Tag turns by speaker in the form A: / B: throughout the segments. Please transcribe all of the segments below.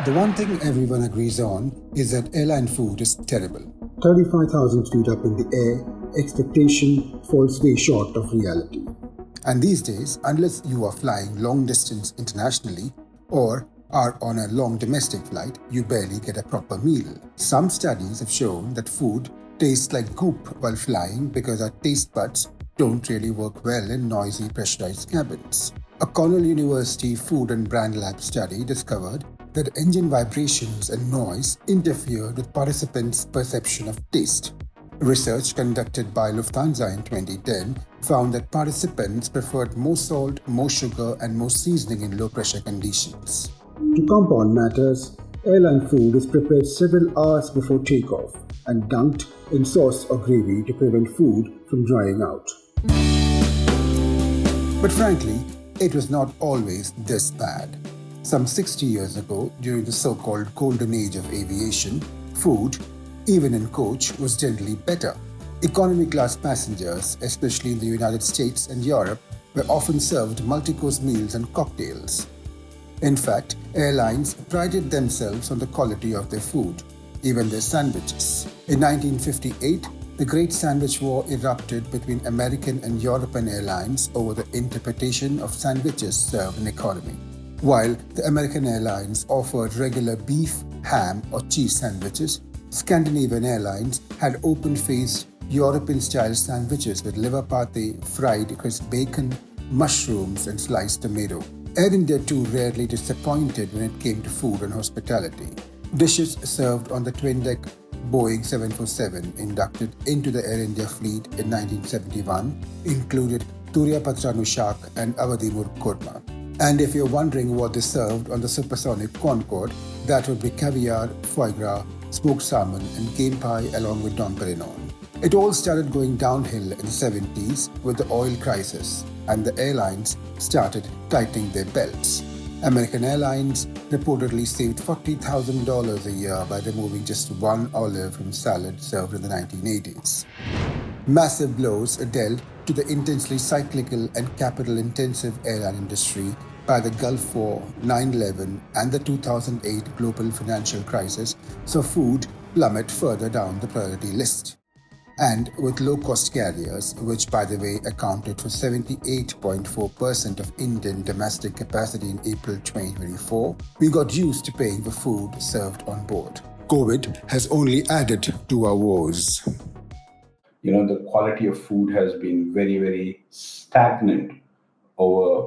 A: The one thing everyone agrees on is that airline food is terrible.
B: 35,000 feet up in the air, expectation falls way short of reality.
A: And these days, unless you are flying long distance internationally or are on a long domestic flight, you barely get a proper meal. Some studies have shown that food tastes like goop while flying because our taste buds don't really work well in noisy pressurized cabins. A Cornell University Food and Brand Lab study discovered that engine vibrations and noise interfered with participants' perception of taste. Research conducted by Lufthansa in 2010 found that participants preferred more salt, more sugar, and more seasoning in low-pressure conditions.
B: To compound matters, airline food is prepared several hours before takeoff and dunked in sauce or gravy to prevent food from drying out.
A: But frankly, it was not always this bad. Some 60 years ago, during the so-called golden age of aviation, food, even in coach, was generally better. Economy class passengers, especially in the United States and Europe, were often served multi-course meals and cocktails. In fact, airlines prided themselves on the quality of their food, even their sandwiches. In 1958, the Great Sandwich War erupted between American and European airlines over the interpretation of sandwiches served in economy. While the American Airlines offered regular beef, ham, or cheese sandwiches, Scandinavian Airlines had open-faced European-style sandwiches with liver pate, fried crisp bacon, mushrooms, and sliced tomato. Air India too rarely disappointed when it came to food and hospitality. Dishes served on the twin-deck Boeing 747 inducted into the Air India fleet in 1971 included Turiya Patranu Shak and Awadhi Murg Korma. And if you're wondering what they served on the supersonic Concorde, that would be caviar, foie gras, smoked salmon, and game pie along with Dom Perignon. It all started going downhill in the 70s with the oil crisis, and the airlines started tightening their belts. American Airlines reportedly saved $40,000 a year by removing just one olive from salad served in the 1980s. Massive blows are dealt to the intensely cyclical and capital-intensive airline industry by the Gulf War, 9/11, and the 2008 global financial crisis saw food plummet further down the priority list. And with low-cost carriers, which by the way accounted for 78.4% of Indian domestic capacity in April 2024, we got used to paying for food served on board. COVID has only added to our woes.
C: The quality of food has been very, very stagnant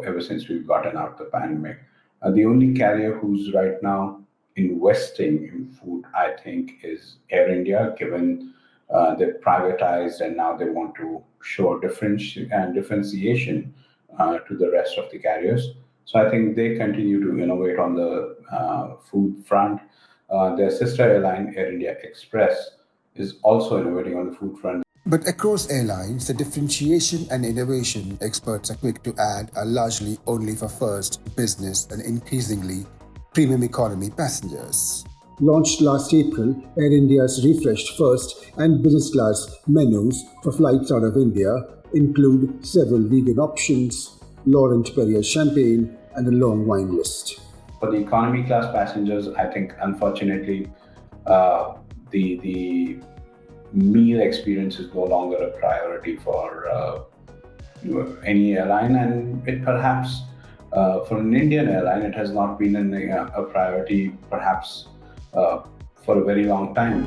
C: ever since we've gotten out of the pandemic. The only carrier who's right now investing in food, I think, is Air India, given they've privatized and now they want to show differentiation to the rest of the carriers. So I think they continue to innovate on the food front. Their sister airline, Air India Express, is also innovating on the food front.
A: But across airlines, the differentiation and innovation experts are quick to add are largely only for first, business, and increasingly premium economy passengers.
B: Launched last April, Air India's refreshed first and business class menus for flights out of India include several vegan options, Laurent Perrier champagne, and a long wine list.
C: For the economy class passengers, I think unfortunately the meal experience is no longer a priority for any airline, and it perhaps for an Indian airline it has not been a priority perhaps for a very long time.